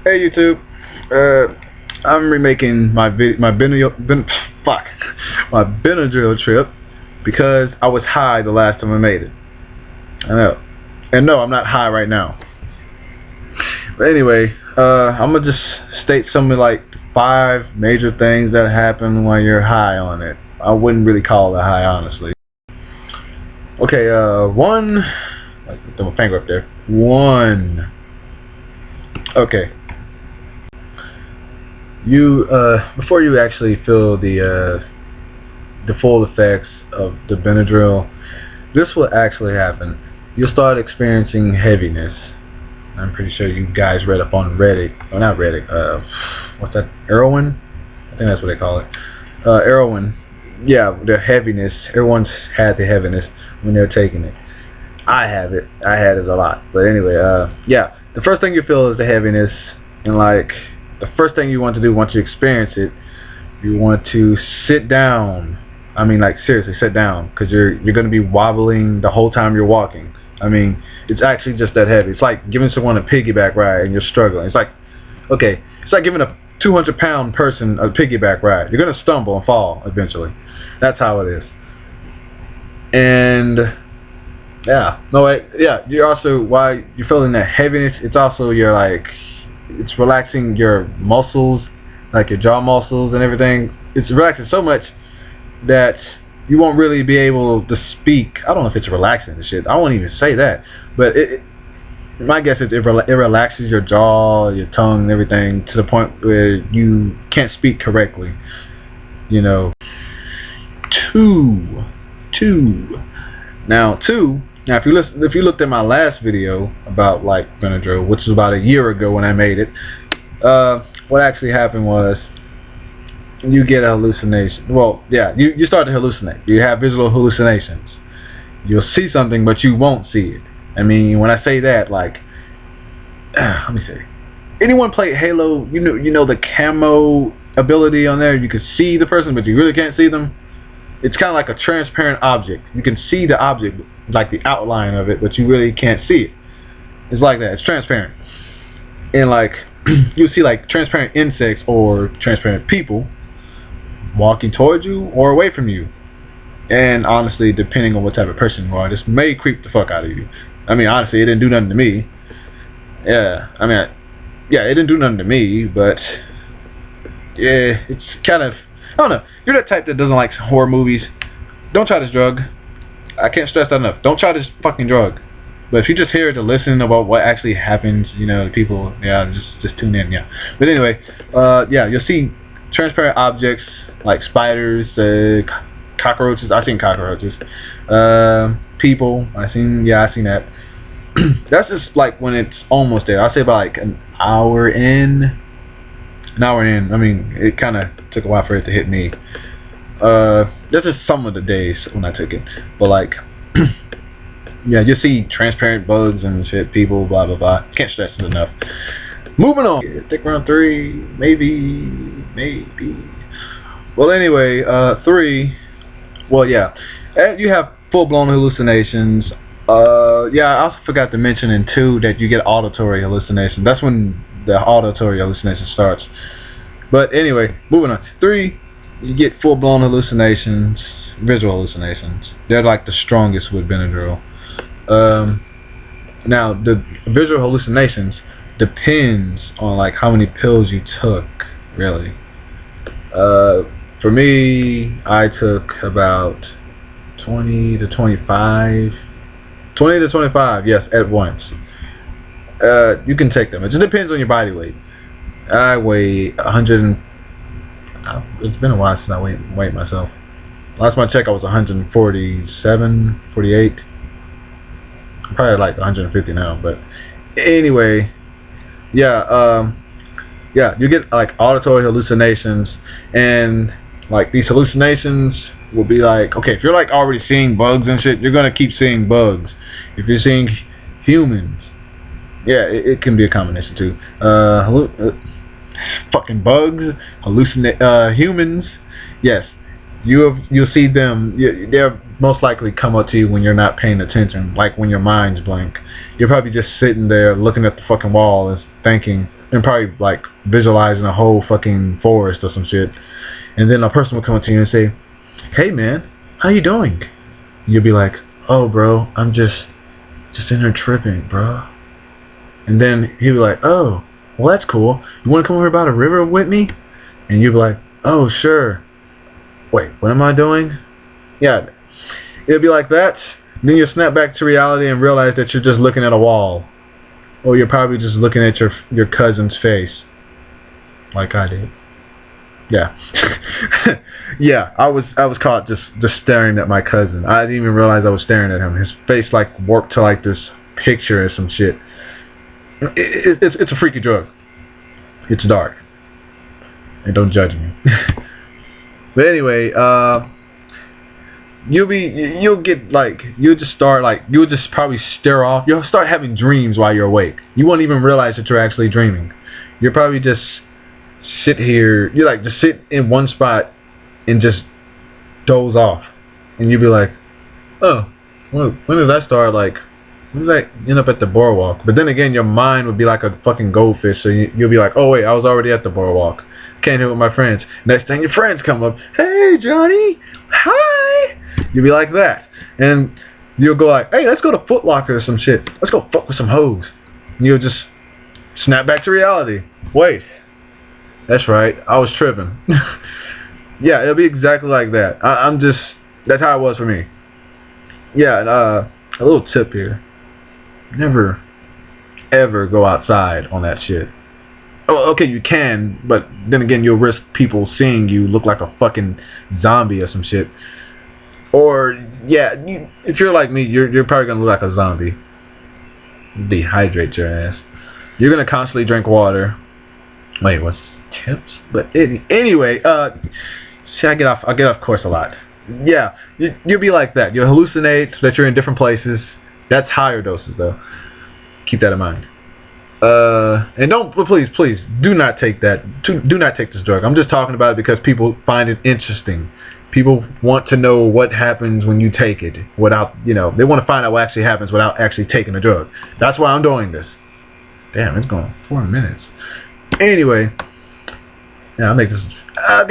Hey YouTube, I'm remaking my my Benadryl trip because I was high the last time I made it. I know, and no, I'm not high right now. But anyway, I'm gonna just state some of like 5 major things that happen when you're high on it. I wouldn't really call it high, honestly. Okay, one. Throw my finger up there. One. Okay. You before you actually feel the full effects of the Benadryl, this will actually happen. You'll start experiencing heaviness. I'm pretty sure you guys read up on Reddit. Oh, not Reddit. What's that? Heroin? I think that's what they call it. Heroin. Yeah, the heaviness. Everyone's had the heaviness when they're taking it. I have it. I had it a lot. But anyway, yeah. The first thing you feel is the heaviness, and like the first thing you want to do once you experience it, you want to sit down. I mean, like seriously, sit down, because you're going to be wobbling the whole time you're walking. I mean, it's actually just that heavy. It's like giving someone a piggyback ride and you're struggling. It's like, okay, it's like giving a 200-pound person a piggyback ride. You're going to stumble and fall eventually. That's how it is. And yeah, no wait, yeah. You're also, why you're feeling that heaviness. It's also it's relaxing your muscles, like your jaw muscles and everything. It's relaxing so much that you won't really be able to speak. I don't know if it's relaxing and shit. I won't even say that. But my guess is it relaxes your jaw, your tongue, and everything to the point where you can't speak correctly. You know. Two. Now, if you looked at my last video about like Benadryl, which was about a year ago when I made it, what actually happened was you get a hallucination. Well, yeah, you start to hallucinate. You have visual hallucinations. You'll see something, but you won't see it. I mean, when I say that, like, let me see. Anyone play Halo? You know the camo ability on there. You can see the person, but you really can't see them. It's kind of like a transparent object. You can see the object, like the outline of it, but you really can't see it. It's like that. It's transparent. And like, you see like transparent insects or transparent people walking towards you or away from you. And honestly, depending on what type of person you are, this may creep the fuck out of you. I mean, honestly, it didn't do nothing to me. Yeah, I mean, yeah, it didn't do nothing to me, but yeah, it's kind of, I don't know. You're that type that doesn't like horror movies. Don't try this drug. I can't stress that enough. Don't try this fucking drug. But if you're just here to listen about what actually happens, you know, people, yeah, just tune in, yeah. But anyway, yeah, you'll see transparent objects like spiders, cockroaches. I've seen cockroaches. People. I've seen that. That's just like when it's almost there. I'll say about like an hour in. I mean, it kind of took a while for it to hit me. That's just some of the days when I took it. But like, yeah, you see transparent bugs and shit, people, blah blah blah. Can't stress it enough. Moving on. I think around 3, maybe. Well, anyway, 3. Well, yeah, you have full-blown hallucinations. Yeah, I also forgot to mention in 2 that you get auditory hallucinations. That's when the auditory hallucination starts. But anyway, moving on. 3, you get full-blown hallucinations, visual hallucinations. They're like the strongest with Benadryl. Now, the visual hallucinations depends on like how many pills you took, really. For me, I took about 20 to 25, yes, at once. You can take them. It just depends on your body weight. I weigh 100 it's been a while since I weighed myself. Last time I checked, I was 147, 48. I'm probably like 150 now, but anyway, yeah, yeah, you get like auditory hallucinations, and like these hallucinations will be like, okay, if you're like already seeing bugs and shit, you're gonna keep seeing bugs. If you're seeing humans, yeah, it can be a combination too. Fucking bugs, humans, yes, you'll see them. They'll most likely come up to you when you're not paying attention, like when your mind's blank. You're probably just sitting there looking at the fucking wall and thinking, and probably like visualizing a whole fucking forest or some shit. And then a person will come up to you and say, "Hey man, how you doing?" You'll be like, "Oh bro, I'm just in here tripping, bro." And then he'll be like, "Oh, well that's cool. You want to come over by the river with me?" And you'll be like, "Oh sure." Wait, what am I doing? Yeah, it'll be like that. Then you'll snap back to reality and realize that you're just looking at a wall. Or you're probably just looking at your cousin's face. Like I did. Yeah. Yeah, I was caught just staring at my cousin. I didn't even realize I was staring at him. His face like warped to like this picture or some shit. It's a freaky drug. It's dark. And don't judge me. But anyway, you'll just probably stare off. You'll start having dreams while you're awake. You won't even realize that you're actually dreaming. You'll probably just sit here. You like just sit in one spot and just doze off, and you'll be like, "Oh, when did that start? Like, when did I end up at the boardwalk?" But then again, your mind would be like a fucking goldfish, so you'll be like, "Oh wait, I was already at the boardwalk. Can't hit with my friends." Next thing your friends come up, "Hey Johnny, hi." You'll be like that, and you'll go like, "Hey, let's go to Foot Locker or some shit. Let's go fuck with some hoes." And you'll just snap back to reality. Wait, that's right, I was tripping. Yeah, it'll be exactly like that. That's how it was for me. Yeah, and a little tip here: never, ever go outside on that shit. Oh, okay, you can, but then again, you'll risk people seeing you look like a fucking zombie or some shit. Or, yeah, if you're like me, you're probably going to look like a zombie. Dehydrate your ass. You're going to constantly drink water. Wait, what's tips? But anyway, see, I get off course a lot. Yeah, you'll be like that. You'll hallucinate that you're in different places. That's higher doses, though. Keep that in mind. And please, do not take that. Do not take this drug. I'm just talking about it because people find it interesting. People want to know what happens when you take it without, they want to find out what actually happens without actually taking the drug. That's why I'm doing this. Damn, it's going 4 minutes. Anyway, yeah, I'll make this.